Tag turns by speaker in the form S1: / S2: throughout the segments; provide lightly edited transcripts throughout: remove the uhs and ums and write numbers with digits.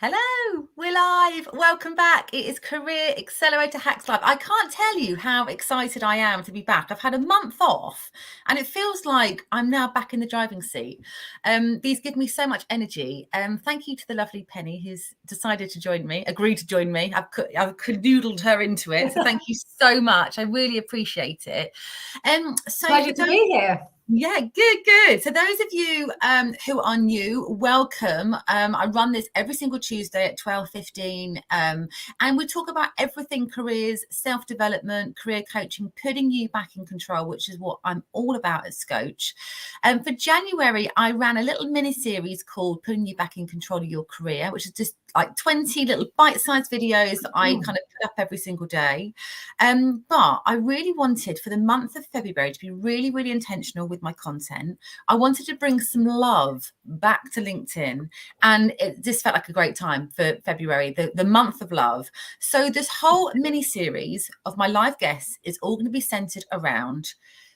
S1: Hello, we're live. Welcome back. It is Career Accelerator Hacks Live. I can't tell you how excited I am to be back. I've had a month off and it feels like I'm now back in the driving seat. These give me so much energy. Thank you to the lovely Penny who's decided to join me, agreed to join me. I've canoodled her into it. So thank you so much. I really appreciate it.
S2: Pleasure to be here.
S1: Yeah, good. So those of you who are new, welcome. I run this every single Tuesday at 12:15, and we talk about everything careers, self-development, career coaching, putting you back in control, which is what I'm all about at Scotch. For January, I ran a little mini series called Putting You Back in Control of Your Career, which is just like 20 little bite-sized videos that I kind of put up every single day. But I really wanted for the month of February to be really, really intentional with my content. I wanted to bring some love back to LinkedIn, and it just felt like a great time for February, the month of love. So this whole mini series of my live guests is all going to be centered around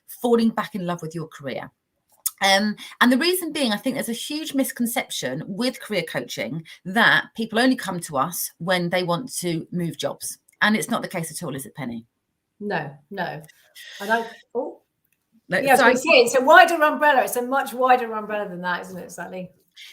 S1: falling back in love with your career. And the reason being, I think there's a huge misconception with career coaching that people only come to us when they want to move jobs. And it's not the case at all, is it, Penny?
S2: No. It's a wider umbrella. It's a much wider umbrella than that, isn't it, Sally?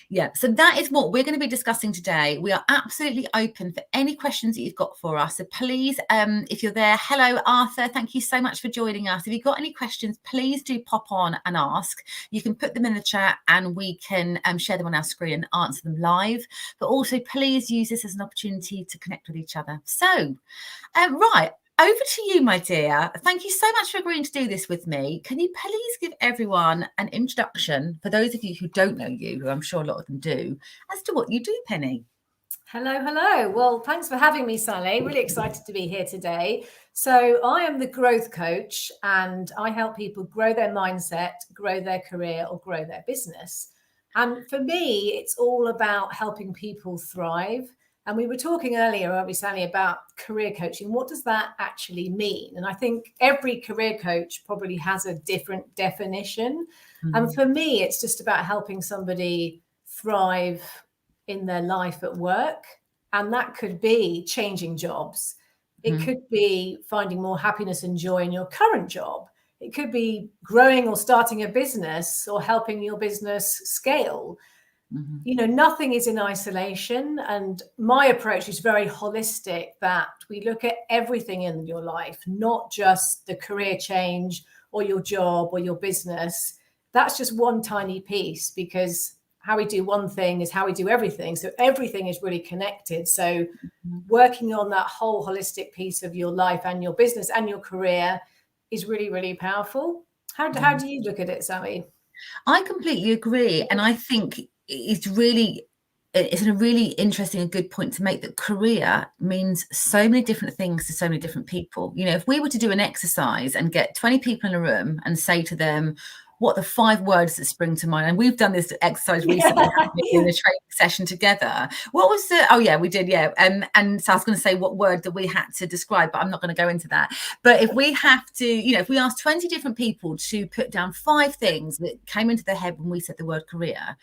S1: Yeah, so that is what we're going to be discussing today. We are absolutely open for any questions that you've got for us. So please, if you're there, hello, Arthur. Thank you so much for joining us. If you've got any questions, please do pop on and ask. You can put them in the chat and we can share them on our screen and answer them live. But also, please use this as an opportunity to connect with each other. So, right. Over to you, my dear. Thank you so much for agreeing to do this with me. Can you please give everyone an introduction, for those of you who don't know you, who I'm sure a lot of them do, as to what you do, Penny?
S2: Hello. Well, thanks for having me, Sally. Really excited to be here today. So I am the growth coach and I help people grow their mindset, grow their career or grow their business. And for me, it's all about helping people thrive. And we were talking earlier, weren't we, Sally, about career coaching. What does that actually mean? And I think every career coach probably has a different definition. Mm-hmm. And for me, it's just about helping somebody thrive in their life at work. And that could be changing jobs. It could be finding more happiness and joy in your current job. It could be growing or starting a business or helping your business scale. Mm-hmm. You know, nothing is in isolation. And my approach is very holistic, that we look at everything in your life, not just the career change or your job or your business. That's just one tiny piece, because how we do one thing is how we do everything. So everything is really connected. So working on that whole holistic piece of your life and your business and your career is really, really powerful. How do you look at it, Sally?
S1: I completely agree. And I think it's a really interesting and good point to make, that career means so many different things to so many different people. You know, if we were to do an exercise and get 20 people in a room and say to them, what are the 5 words that spring to mind? And we've done this exercise recently in a training session together. What was the, oh yeah, we did, yeah. And so I was going to say what word that we had to describe, but I'm not going to go into that. But if we have to, you know, if we ask 20 different people to put down 5 things that came into their head when we said the word career,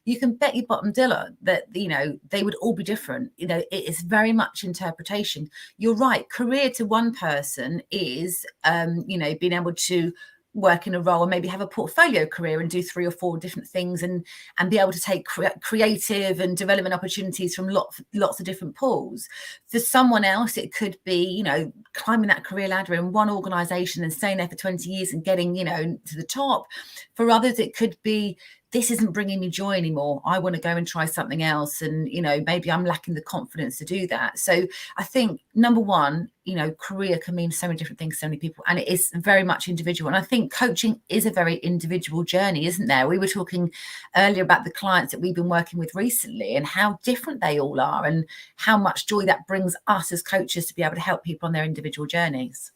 S1: you can bet your bottom dollar that, you know, they would all be different. You know, it is very much interpretation. You're right. Career to one person is, you know, being able to work in a role and maybe have a portfolio career and do 3 or 4 different things and be able to take creative and development opportunities from lots of different pools. For someone else, it could be, you know, climbing that career ladder in one organization and staying there for 20 years and getting, you know, to the top. For others, it could be, this isn't bringing me joy anymore. I want to go and try something else. And, you know, maybe I'm lacking the confidence to do that. So I think, number one, you know, career can mean so many different things to so many people, and it is very much individual. And I think coaching is a very individual journey, isn't there? We were talking earlier about the clients that we've been working with recently and how different they all are and how much joy that brings us as coaches to be able to help people on their individual journeys.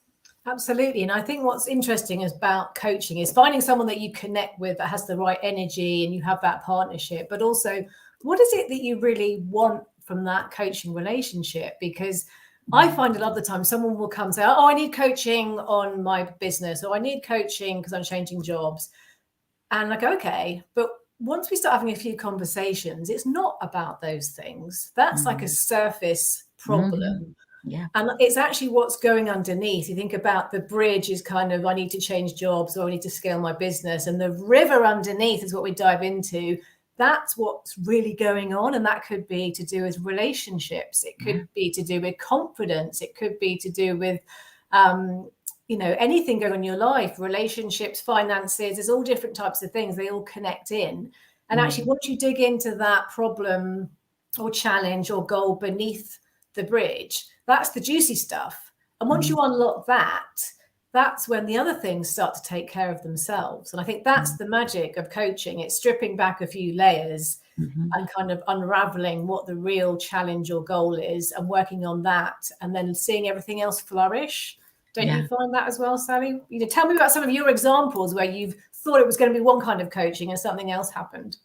S2: Absolutely. And I think what's interesting about coaching is finding someone that you connect with that has the right energy and you have that partnership, but also what is it that you really want from that coaching relationship? Because I find a lot of the time someone will come and say, oh, I need coaching on my business, or I need coaching because I'm changing jobs. And I go, okay, but once we start having a few conversations, it's not about those things. That's like a surface problem.
S1: Yeah.
S2: And it's actually what's going underneath. You think about the bridge is kind of, I need to change jobs or I need to scale my business. And the river underneath is what we dive into. That's what's really going on. And that could be to do with relationships. It could be to do with confidence. It could be to do with, anything going on in your life, relationships, finances. There's all different types of things. They all connect in. And actually, once you dig into that problem or challenge or goal beneath the bridge, that's the juicy stuff. And once you unlock that, that's when the other things start to take care of themselves. And I think that's the magic of coaching. It's stripping back a few layers and kind of unraveling what the real challenge or goal is and working on that and then seeing everything else flourish. Don't you find that as well, Sally? Tell me about some of your examples where you've thought it was going to be one kind of coaching and something else happened.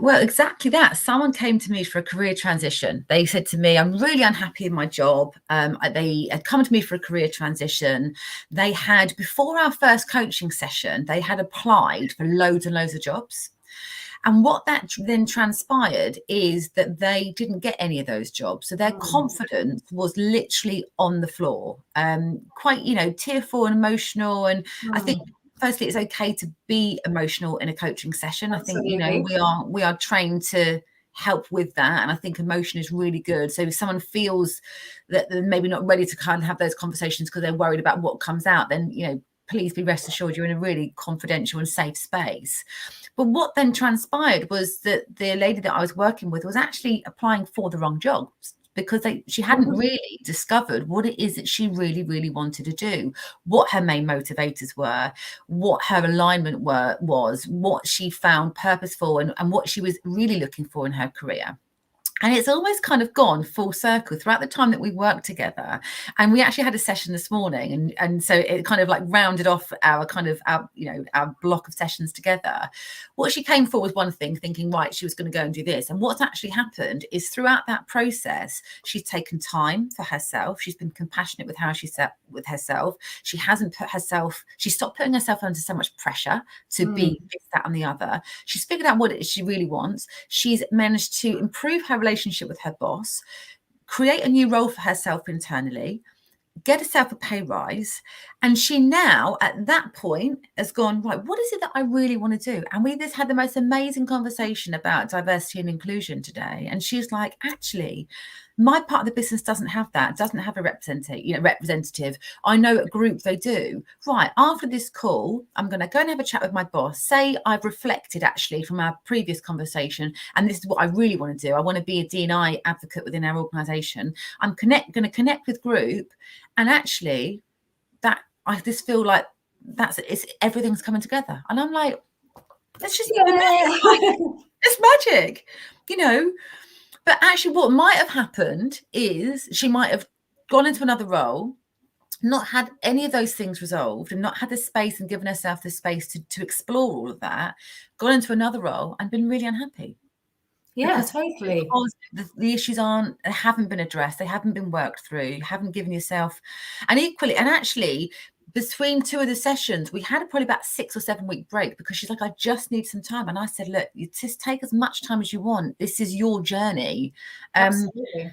S1: Well, exactly that. Someone came to me for a career transition. They said to me, I'm really unhappy in my job. They had come to me for a career transition. They had, before our first coaching session, they had applied for loads and loads of jobs. And what that then transpired is that they didn't get any of those jobs. So their confidence was literally on the floor, quite, tearful and emotional. And I think, firstly, it's okay to be emotional in a coaching session.
S2: Absolutely.
S1: I think, we are trained to help with that. And I think emotion is really good. So if someone feels that they're maybe not ready to kind of have those conversations because they're worried about what comes out, then, please be rest assured you're in a really confidential and safe space. But what then transpired was that the lady that I was working with was actually applying for the wrong jobs because she hadn't really discovered what it is that she really, really wanted to do, what her main motivators were, what her alignment was, what she found purposeful and what she was really looking for in her career. And it's almost kind of gone full circle throughout the time that we worked together. And we actually had a session this morning. And so it kind of like rounded off our block of sessions together. What she came for was one thing, thinking, right, she was going to go and do this. And what's actually happened is throughout that process, she's taken time for herself. She's been compassionate with how she sat with herself. She stopped putting herself under so much pressure to be this, that, and the other. She's figured out what it is she really wants. She's managed to improve her relationship with her boss, create a new role for herself internally, get herself a pay rise. And she now, at that point, has gone, right, what is it that I really want to do? And we just had the most amazing conversation about diversity and inclusion today. And she's like, actually, my part of the business doesn't have a representative. I know at group they do. Right, after this call, I'm going to go and have a chat with my boss. Say I've reflected actually from our previous conversation, and this is what I really want to do. I want to be a D&I advocate within our organisation. I'm going to connect with group, and actually, that I just feel like everything's coming together. And I'm like, that's just it's magic, But actually what might have happened is she might have gone into another role, not had any of those things resolved and not had the space and given herself the space to explore all of that, gone into another role and been really unhappy.
S2: Yeah, totally.
S1: Because the issues haven't been addressed. They haven't been worked through. You haven't given yourself, and actually, between two of the sessions, we had probably about 6 or 7 week break because she's like, I just need some time. And I said, look, you just take as much time as you want. This is your journey.
S2: Absolutely.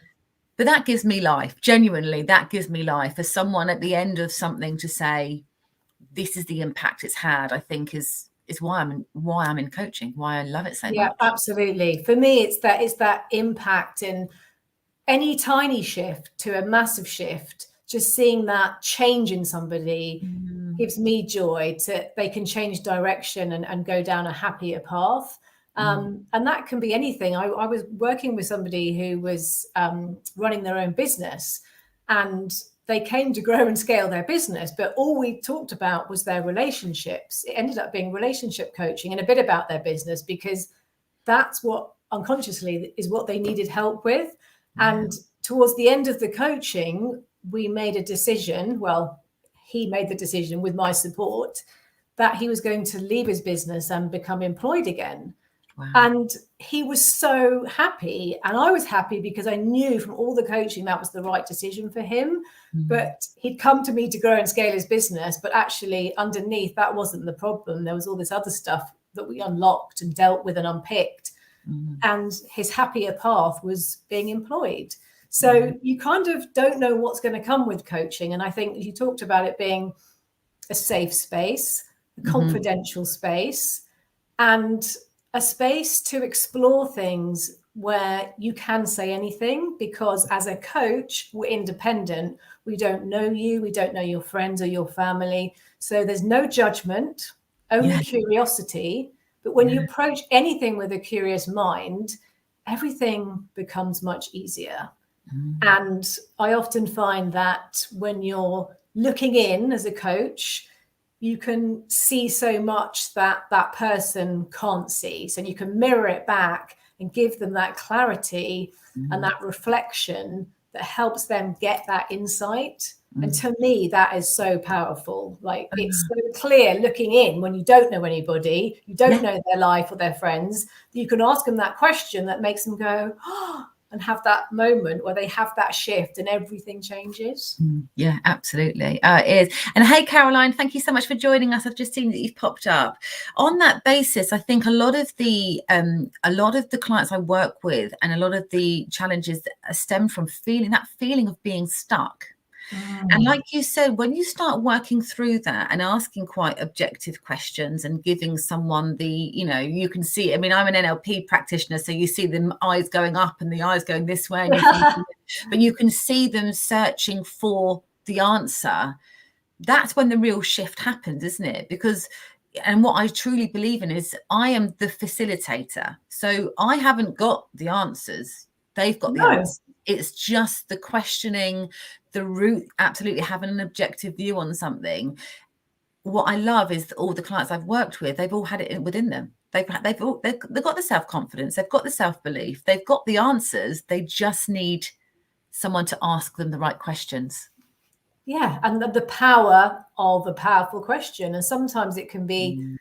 S1: But that gives me life. Genuinely, that gives me life. As someone at the end of something to say, this is the impact it's had, I think is why I'm in coaching, why I love it so much.
S2: Yeah, absolutely. For me, it's that impact in any tiny shift to a massive shift. Just seeing that change in somebody gives me joy. They can change direction and go down a happier path. And that can be anything. I was working with somebody who was running their own business, and they came to grow and scale their business, but all we talked about was their relationships. It ended up being relationship coaching and a bit about their business, because that's what unconsciously is what they needed help with. And towards the end of the coaching, we made a decision. Well, he made the decision with my support that he was going to leave his business and become employed again. Wow. And he was so happy, and I was happy because I knew from all the coaching that was the right decision for him. But he'd come to me to grow and scale his business, but actually underneath that wasn't the problem. There was all this other stuff that we unlocked and dealt with and unpicked. And his happier path was being employed. So you kind of don't know what's going to come with coaching. And I think you talked about it being a safe space, a confidential space, and a space to explore things where you can say anything, because as a coach, we're independent. We don't know you. We don't know your friends or your family. So there's no judgment, only curiosity. But when you approach anything with a curious mind, everything becomes much easier. And I often find that when you're looking in as a coach, you can see so much that that person can't see. So you can mirror it back and give them that clarity and that reflection that helps them get that insight. And to me, that is so powerful. Like, it's so clear looking in when you don't know anybody, you don't know their life or their friends. You can ask them that question that makes them go, oh, and have that moment where they have that shift and everything changes.
S1: Yeah, absolutely. It is. And hey, Caroline, thank you so much for joining us. I've just seen that you've popped up. On that basis, I think a lot of the clients I work with and a lot of the challenges that stem from feeling of being stuck. And like you said, when you start working through that and asking quite objective questions and giving someone you can see, I mean, I'm an NLP practitioner, so you see the eyes going up and the eyes going this way, but you can see them searching for the answer. That's when the real shift happens, isn't it? Because, and what I truly believe in is I am the facilitator. So I haven't got the answers. They've got the answers. It's just the questioning, the root, absolutely having an objective view on something. What I love is that all the clients I've worked with, they've all had it within them. They've got the self-confidence, they've got the self-belief, they've got the answers. They just need someone to ask them the right questions.
S2: Yeah, and the power of a powerful question. And sometimes it can be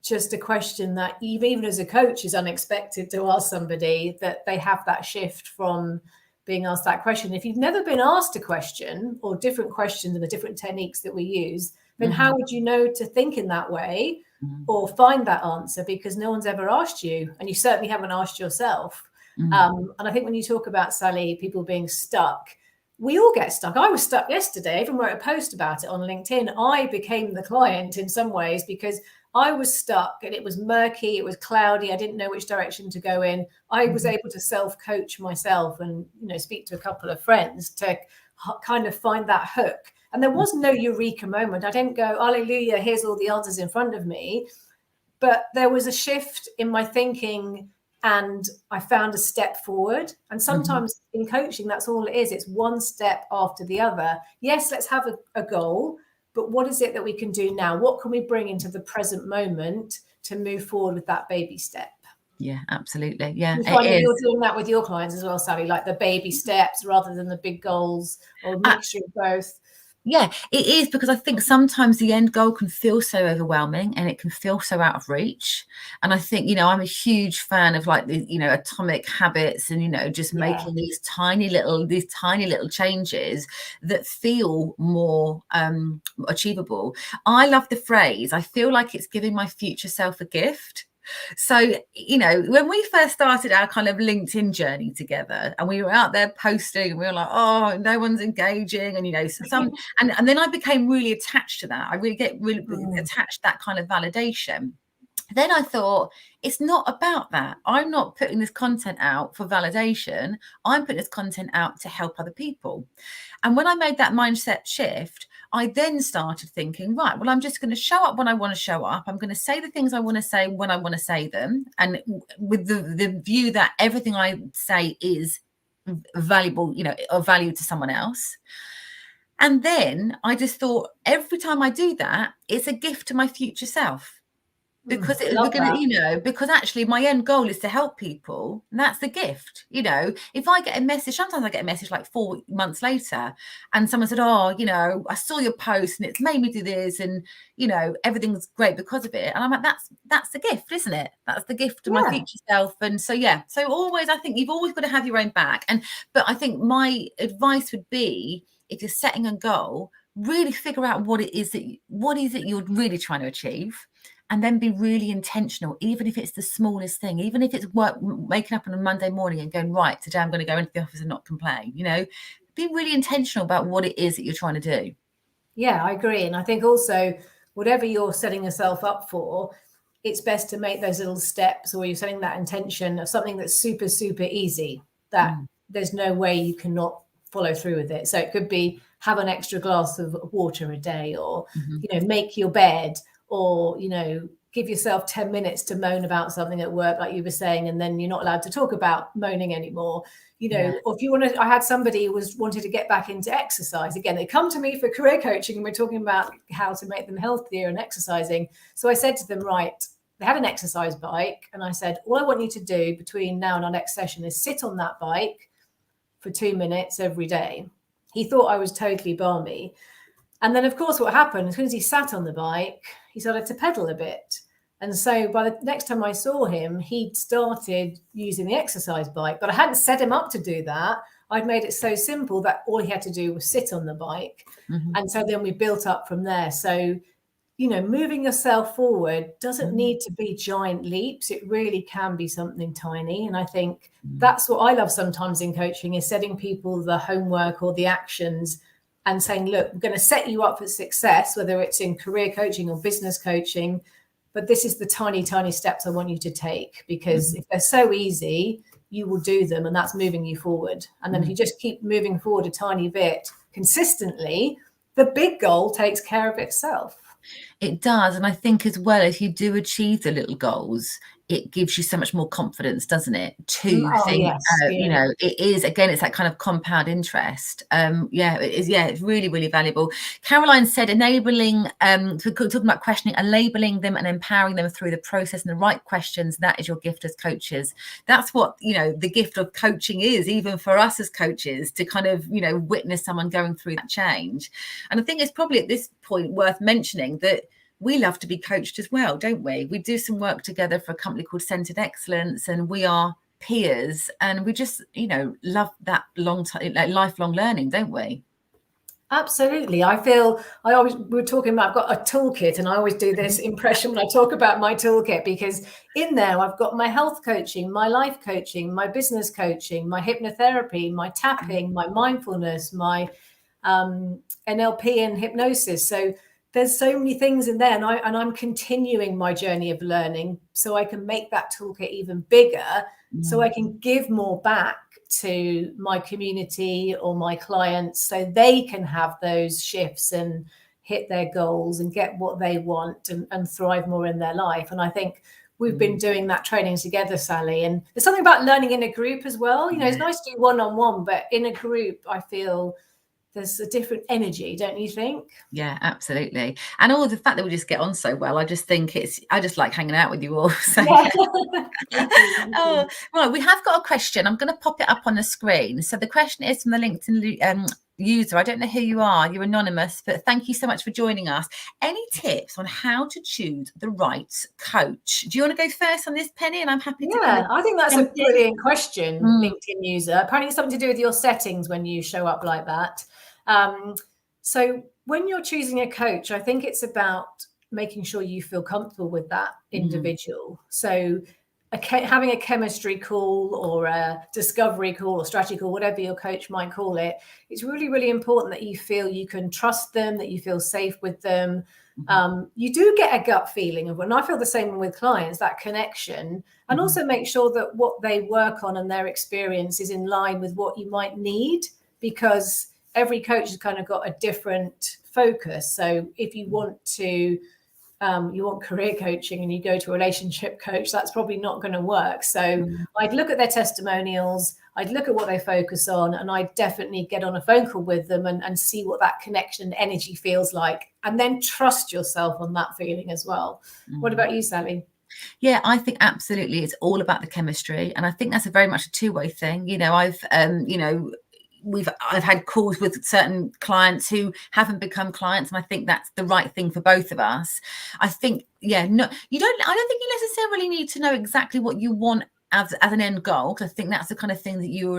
S2: just a question that even as a coach is unexpected to ask somebody, that they have that shift from being asked that question. If you've never been asked a question or different questions and the different techniques that we use, then how would you know to think in that way or find that answer? Because no one's ever asked you, and you certainly haven't asked yourself. And I think when you talk about, Sally, people being stuck, we all get stuck. I was stuck yesterday. I even wrote a post about it on LinkedIn. I became the client in some ways because I was stuck and it was murky, it was cloudy, I didn't know which direction to go in. I was able to self-coach myself and, speak to a couple of friends to kind of find that hook. And there was no eureka moment. I didn't go, hallelujah, here's all the answers in front of me. But there was a shift in my thinking and I found a step forward. And sometimes in coaching, that's all it is. It's one step after the other. Yes, let's have a goal. But what is it that we can do now? What can we bring into the present moment to move forward with that baby step?
S1: Yeah, absolutely. Yeah,
S2: you find that you're doing that with your clients as well, Sally, like the baby steps rather than the big goals, or a mixture of both.
S1: Yeah, it is, because I think sometimes the end goal can feel so overwhelming and it can feel so out of reach. And I think, I'm a huge fan of like the, Atomic Habits and, just making these tiny little changes that feel more achievable. I love the phrase, I feel like it's giving my future self a gift. So, when we first started our kind of LinkedIn journey together and we were out there posting and we were like, oh, no one's engaging. And, and then I became really attached to that. I really get really attached to that kind of validation. Then I thought, it's not about that. I'm not putting this content out for validation. I'm putting this content out to help other people. And when I made that mindset shift, I then started thinking, right, well, I'm just going to show up when I want to show up. I'm going to say the things I want to say when I want to say them. And with the view that everything I say is valuable, of value to someone else. And then I just thought, every time I do that, it's a gift to my future self. Because because actually my end goal is to help people. And that's the gift. If I get a message, sometimes I get a message like 4 months later and someone said, oh, I saw your post and it's made me do this and, everything's great because of it. And I'm like, that's the gift, isn't it? That's the gift to my future self. And so, so always, I think you've always got to have your own back. But I think my advice would be, if you're setting a goal, really figure out what is it you're really trying to achieve. and then be really intentional, even if it's the smallest thing, even if it's waking up on a Monday morning and going, right, today I'm going to go into the office and not complain, be really intentional about what it is that you're trying to do.
S2: Yeah, I agree. And I think also, whatever you're setting yourself up for, it's best to make those little steps, or you're setting that intention of something that's super, super easy, that there's no way you cannot follow through with it. So it could be have an extra glass of water a day, or, make your bed, or, give yourself 10 minutes to moan about something at work, like you were saying, and then you're not allowed to talk about moaning anymore. Or if you want to, I had somebody who wanted to get back into exercise. Again, they come to me for career coaching and we're talking about how to make them healthier and exercising. So I said to them, right, they had an exercise bike. And I said, all I want you to do between now and our next session is sit on that bike for 2 minutes every day. He thought I was totally balmy. And then, of course, what happened, as soon as he sat on the bike, he started to pedal a bit. And so by the next time I saw him, he'd started using the exercise bike, but I hadn't set him up to do that. I'd made it so simple that all he had to do was sit on the bike. And so then we built up from there. So, moving yourself forward doesn't need to be giant leaps. It really can be something tiny. And I think that's what I love sometimes in coaching, is setting people the homework or the actions and saying, look, we're going to set you up for success, whether it's in career coaching or business coaching. But this is the tiny, tiny steps I want you to take, because if they're so easy, you will do them, and that's moving you forward. And then if you just keep moving forward a tiny bit consistently, the big goal takes care of itself.
S1: It does. And I think as well, if you do achieve the little goals, it gives you so much more confidence, doesn't it? To think, it is, again, it's that kind of compound interest. It is. Yeah, it's really, really valuable. Caroline said, enabling, so talking about questioning, enabling them and empowering them through the process and the right questions. That is your gift as coaches. That's what, the gift of coaching is, even for us as coaches, to kind of, witness someone going through that change. And I think it's probably at this point worth mentioning that we love to be coached as well, don't we? We do some work together for a company called Centered Excellence, and we are peers, and we just, love that lifelong learning, don't we?
S2: Absolutely. We're talking about, I've got a toolkit, and I always do this impression when I talk about my toolkit, because in there I've got my health coaching, my life coaching, my business coaching, my hypnotherapy, my tapping, my mindfulness, my NLP and hypnosis. So there's so many things in there, and I'm continuing my journey of learning, so I can make that toolkit even bigger, so I can give more back to my community or my clients, so they can have those shifts and hit their goals and get what they want and thrive more in their life. And I think we've been doing that training together, Sally. And there's something about learning in a group as well. It's nice to do one-on-one, but in a group, I feel there's a different energy, don't you think?
S1: Yeah, absolutely. And all the fact that we just get on so well, I just think I just like hanging out with you all. So right, we have got a question. I'm going to pop it up on the screen. So the question is from the LinkedIn user. I don't know who you are. You're anonymous, but thank you so much for joining us. Any tips on how to choose the right coach? Do you want to go first on this, Penny? And I'm happy to.
S2: Yeah, I think that's a brilliant question, LinkedIn user. Apparently it's something to do with your settings when you show up like that. So when you're choosing a coach, I think it's about making sure you feel comfortable with that individual. So having a chemistry call or a discovery call or strategy call, whatever your coach might call it, it's really, really important that you feel you can trust them, that you feel safe with them. You do get a gut feeling of, and I feel the same with clients, that connection, and also make sure that what they work on and their experience is in line with what you might need, because every coach has kind of got a different focus. So if you want to, you want career coaching and you go to a relationship coach, that's probably not going to work. So I'd look at their testimonials, I'd look at what they focus on, and I'd definitely get on a phone call with them and see what that connection and energy feels like, and then trust yourself on that feeling as well. What about you, Sally?
S1: Yeah, I think absolutely it's all about the chemistry, and I think that's a very much a two-way thing. I've had calls with certain clients who haven't become clients, and I think that's the right thing for both of us. I think, I don't think you necessarily need to know exactly what you want as an end goal, because I think that's the kind of thing that you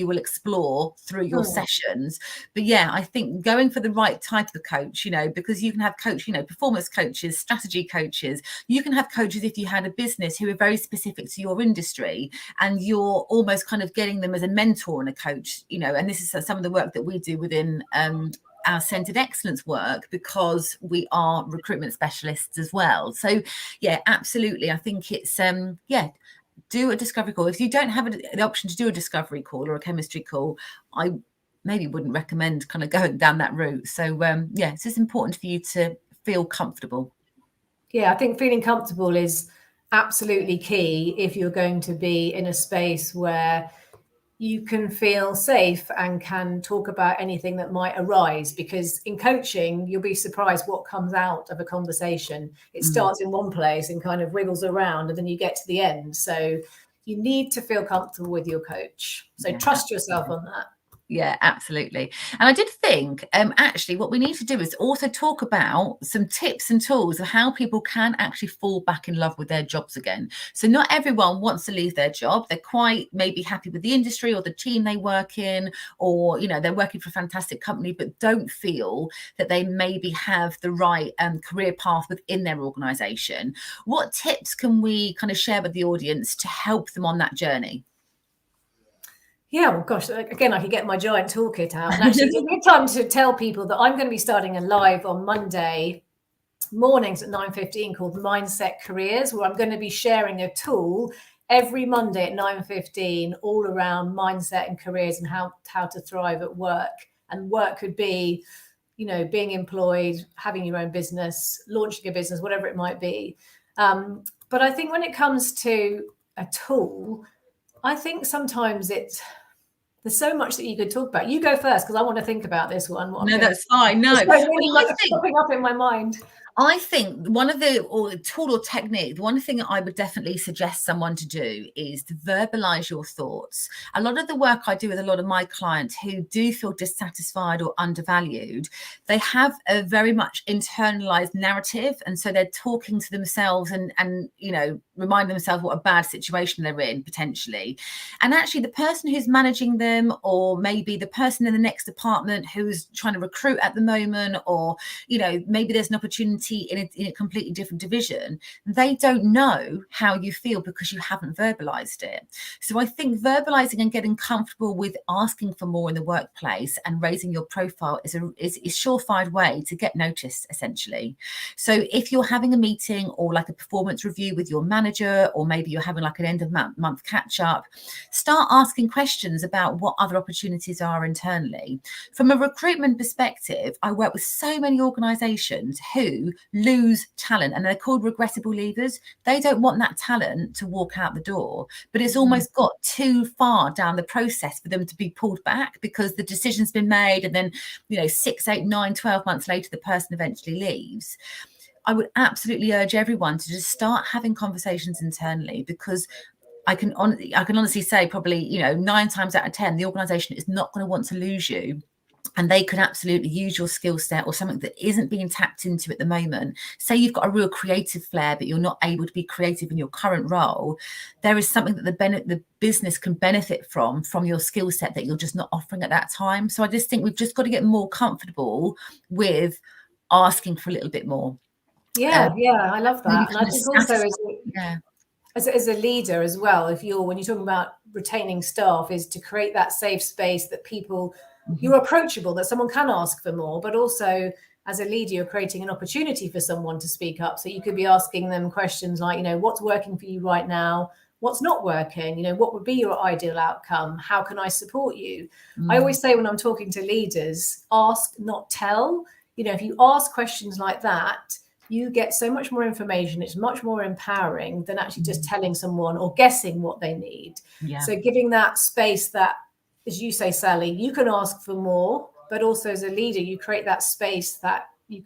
S1: will explore through your sessions. But yeah, I think going for the right type of coach, you know, because you can have performance coaches, strategy coaches. You can have coaches if you had a business who are very specific to your industry, and you're almost kind of getting them as a mentor and a coach, you know. And this is some of the work that we do within our centered excellence work, because we are recruitment specialists as well. So yeah, absolutely. I think it's do a discovery call. If you don't have the option to do a discovery call or a chemistry call, I maybe wouldn't recommend kind of going down that route. So yeah, it's just important for you to feel comfortable.
S2: Yeah, I think feeling comfortable is absolutely key if you're going to be in a space where you can feel safe and can talk about anything that might arise, because in coaching, you'll be surprised what comes out of a conversation. It starts in one place and kind of wiggles around, and then you get to the end. So you need to feel comfortable with your coach. So trust yourself on that.
S1: Yeah, absolutely. And I did think actually what we need to do is also talk about some tips and tools of how people can actually fall back in love with their jobs again. So not everyone wants to leave their job. They're quite maybe happy with the industry or the team they work in, or, you know, they're working for a fantastic company, but don't feel that they maybe have the right career path within their organization. What tips can we kind of share with the audience to help them on that journey?
S2: Yeah, well, gosh, again, I could get my giant toolkit out. And actually, it's a good time to tell people that I'm going to be starting a live on Monday mornings at 9:15 called Mindset Careers, where I'm going to be sharing a tool every Monday at 9:15 all around mindset and careers and how to thrive at work. And work could be, you know, being employed, having your own business, launching a business, whatever it might be. But I think when it comes to a tool, I think sometimes there's so much that you could talk about. You go first, because I want to think about this one.
S1: No, that's fine. No,
S2: it's popping up in my mind.
S1: I think one of the tool or technique, one thing I would definitely suggest someone to do is to verbalize your thoughts. A lot of the work I do with a lot of my clients who do feel dissatisfied or undervalued, they have a very much internalized narrative. And so they're talking to themselves and you know, remind themselves what a bad situation they're in potentially. And actually the person who's managing them, or maybe the person in the next department who's trying to recruit at the moment, or, you know, maybe there's an opportunity in a completely different division, they don't know how you feel because you haven't verbalized it. So I think verbalizing and getting comfortable with asking for more in the workplace and raising your profile is a surefire way to get noticed, essentially. So if you're having a meeting or like a performance review with your manager, or maybe you're having like an end of month catch up, start asking questions about what other opportunities are internally. From a recruitment perspective, I work with so many organizations who lose talent, and they're called regrettable leavers. They don't want that talent to walk out the door, but it's almost got too far down the process for them to be pulled back because the decision's been made, and then, you know, 6, 8, 9, 12 months later the person eventually leaves. I would absolutely urge everyone to just start having conversations internally, because I can honestly say probably, you know, 9 times out of 10 the organization is not going to want to lose you. And they could absolutely use your skill set or something that isn't being tapped into at the moment. Say you've got a real creative flair, but you're not able to be creative in your current role. There is something that the business can benefit from your skill set that you're just not offering at that time. So I just think we've just got to get more comfortable with asking for a little bit more.
S2: Yeah, I love that. And I think also as a leader as well, when you're talking about retaining staff, is to create that safe space that people, you're approachable, that someone can ask for more, but also as a leader, you're creating an opportunity for someone to speak up. So you could be asking them questions like, you know, what's working for you right now? What's not working? You know, what would be your ideal outcome? How can I support you? I always say when I'm talking to leaders, ask, not tell. You know, if you ask questions like that, you get so much more information. It's much more empowering than actually just telling someone or guessing what they need. Yeah. So giving that space that, as you say, Sally, you can ask for more, but also as a leader, you create that space that you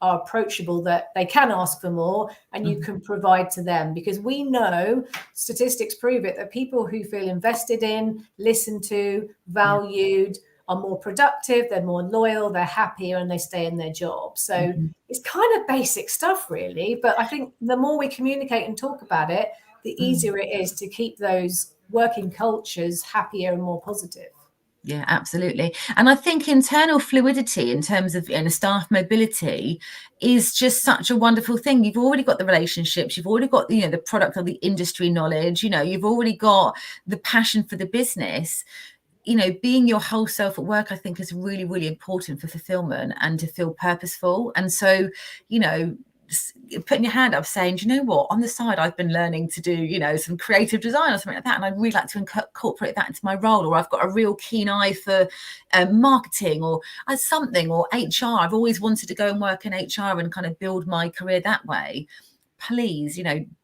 S2: are approachable, that they can ask for more and you can provide to them. Because we know, statistics prove it, that people who feel invested in, listened to, valued, are more productive, they're more loyal, they're happier, and they stay in their job. So it's kind of basic stuff, really. But I think the more we communicate and talk about it, the easier it is to keep those working cultures happier and more positive.
S1: Yeah, absolutely. And I think internal fluidity in terms of staff mobility is just such a wonderful thing. You've already got the relationships, you've already got the product or the industry knowledge, you've already got the passion for the business. Being your whole self at work, I think, is really, really important for fulfillment and to feel purposeful. And so, putting your hand up saying, you know what, on the side, I've been learning to do, some creative design or something like that. And I'd really like to incorporate that into my role, or I've got a real keen eye for marketing or something, or HR. I've always wanted to go and work in HR and kind of build my career that way. Please,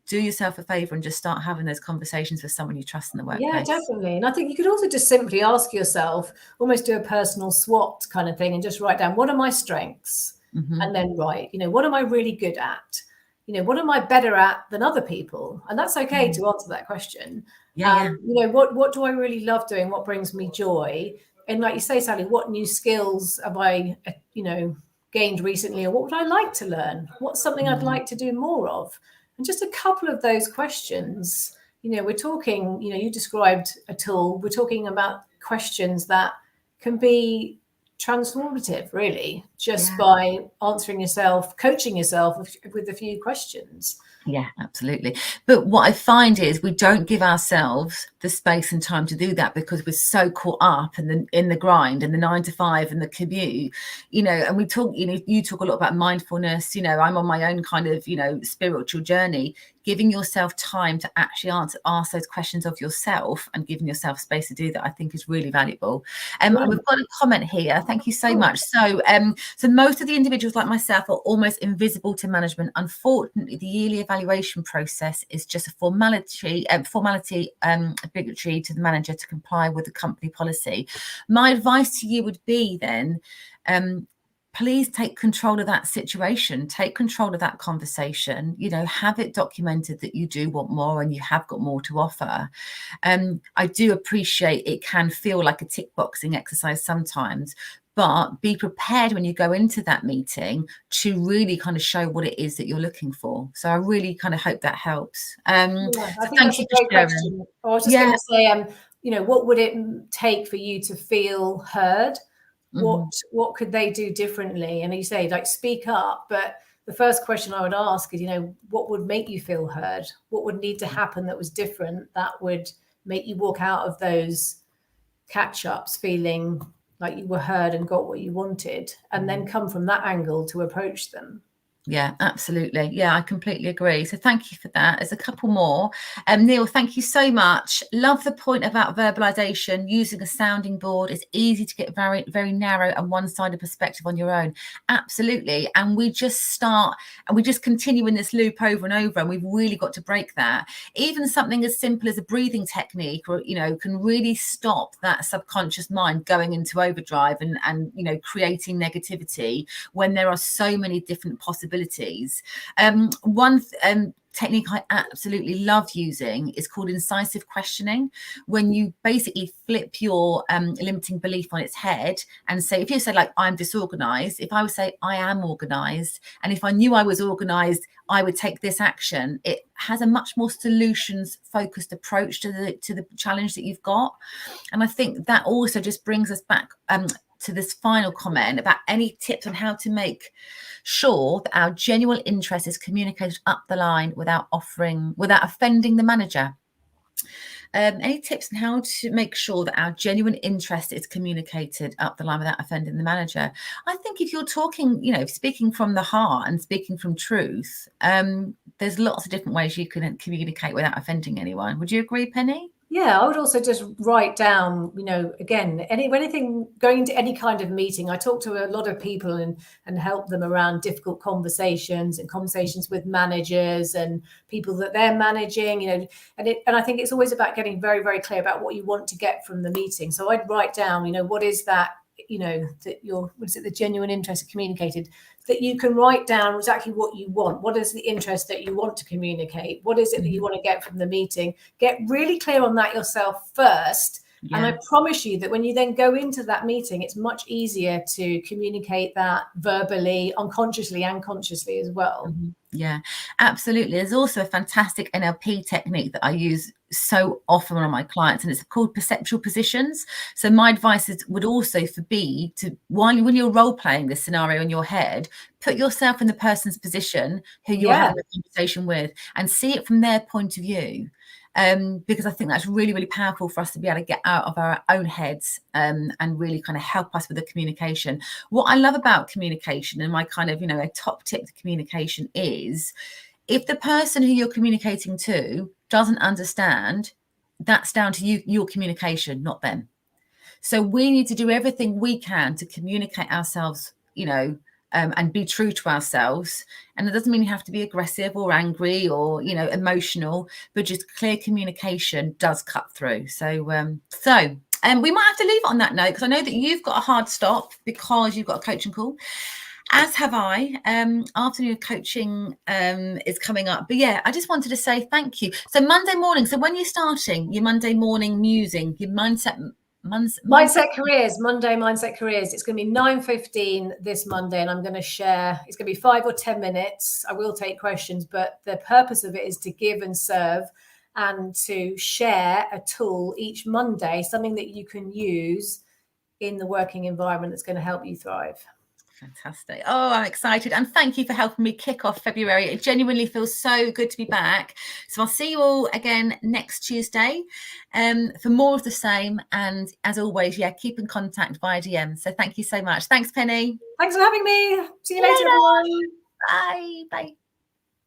S1: do yourself a favor and just start having those conversations with someone you trust in the workplace.
S2: Yeah, definitely. And I think you could also just simply ask yourself, almost do a personal SWOT kind of thing, and just write down, what are my strengths? And then write, what am I really good at? What am I better at than other people? And that's okay to answer that question. What do I really love doing? What brings me joy? And like you say, Sally, what new skills have I, gained recently? Or what would I like to learn? What's something I'd like to do more of? And just a couple of those questions, we're talking, you described a tool. We're talking about questions that can be transformative, really, just by answering yourself, coaching yourself with a few questions.
S1: Yeah, absolutely. But what I find is we don't give ourselves the space and time to do that because we're so caught up in the grind and the 9 to 5 and the commute, and we talk, you talk a lot about mindfulness, I'm on my own kind of, spiritual journey. Giving yourself time to actually ask those questions of yourself and giving yourself space to do that, I think, is really valuable. We've got a comment here. Thank you so much. So most of the individuals like myself are almost invisible to management. Unfortunately, the yearly evaluation process is just a formality obligatory to the manager to comply with the company policy. My advice to you would be then, please take control of that situation, take control of that conversation, have it documented that you do want more and you have got more to offer. I do appreciate it can feel like a tick boxing exercise sometimes, but be prepared when you go into that meeting to really kind of show what it is that you're looking for. So I really kind of hope that helps.
S2: I think that's a great question. I was just going to say, what would it take for you to feel heard? What could they do differently? And you say, like, speak up, but the first question I would ask is, what would make you feel heard? What would need to happen that was different, that would make you walk out of those catch-ups feeling like you were heard and got what you wanted, and then come from that angle to approach them?
S1: Yeah, absolutely. Yeah, I completely agree. So thank you for that. There's a couple more. Neil, thank you so much. Love the point about verbalization, using a sounding board. It's easy to get very, very narrow and one-sided perspective on your own. Absolutely. And we just continue in this loop over and over, and we've really got to break that. Even something as simple as a breathing technique, or, can really stop that subconscious mind going into overdrive and creating negativity when there are so many different possibilities. One technique I absolutely love using is called incisive questioning, when you basically flip your limiting belief on its head and say, if you say, like, I'm disorganized, if I would say I am organized, and if I knew I was organized, I would take this action, it has a much more solutions focused approach to the challenge that you've got. And I think that also just brings us back to this final comment about any tips on how to make sure that our genuine interest is communicated up the line without offending the manager. Any tips on how to make sure that our genuine interest is communicated up the line without offending the manager? I think if you're talking, speaking from the heart and speaking from truth, there's lots of different ways you can communicate without offending anyone. Would you agree, Penny?
S2: Yeah, I would also just write down, again, anything going into any kind of meeting. I talk to a lot of people and help them around difficult conversations and conversations with managers and people that they're managing, and I think it's always about getting very, very clear about what you want to get from the meeting. So I'd write down, what is that, the genuine interest communicated, that you can write down exactly what you want. What is the interest that you want to communicate? What is it that you want to get from the meeting? Get really clear on that yourself first, And I promise you that when you then go into that meeting, it's much easier to communicate that verbally, unconsciously and consciously as well.
S1: Yeah, absolutely. There's also a fantastic NLP technique that I use so often on my clients, and it's called perceptual positions. So my advice would also be to, when you're role playing this scenario in your head, put yourself in the person's position who you're having a conversation with and see it from their point of view. Because I think that's really, really powerful for us to be able to get out of our own heads and really kind of help us with the communication. What I love about communication, and my kind of, a top tip to communication is, if the person who you're communicating to doesn't understand, that's down to you, your communication, not them. So we need to do everything we can to communicate ourselves, and be true to ourselves. And it doesn't mean you have to be aggressive or angry or, emotional, but just clear communication does cut through. So, we might have to leave it on that note, because I know that you've got a hard stop because you've got a coaching call, as have I. Afternoon coaching is coming up. But yeah, I just wanted to say thank you. So Monday morning, so when you're starting your Monday morning musing, your mindset
S2: careers, Monday mindset careers, it's going to be 9:15 this Monday, and I'm going to share, it's going to be 5 or 10 minutes. I will take questions, but the purpose of it is to give and serve and to share a tool each Monday, something that you can use in the working environment that's going to help you thrive.
S1: Fantastic. Oh, I'm excited. And thank you for helping me kick off February. It genuinely feels so good to be back. So I'll see you all again next Tuesday for more of the same. And as always, keep in contact via DM. So thank you so much. Thanks, Penny.
S2: Thanks for having me. See you later, everyone.
S1: Bye. Bye.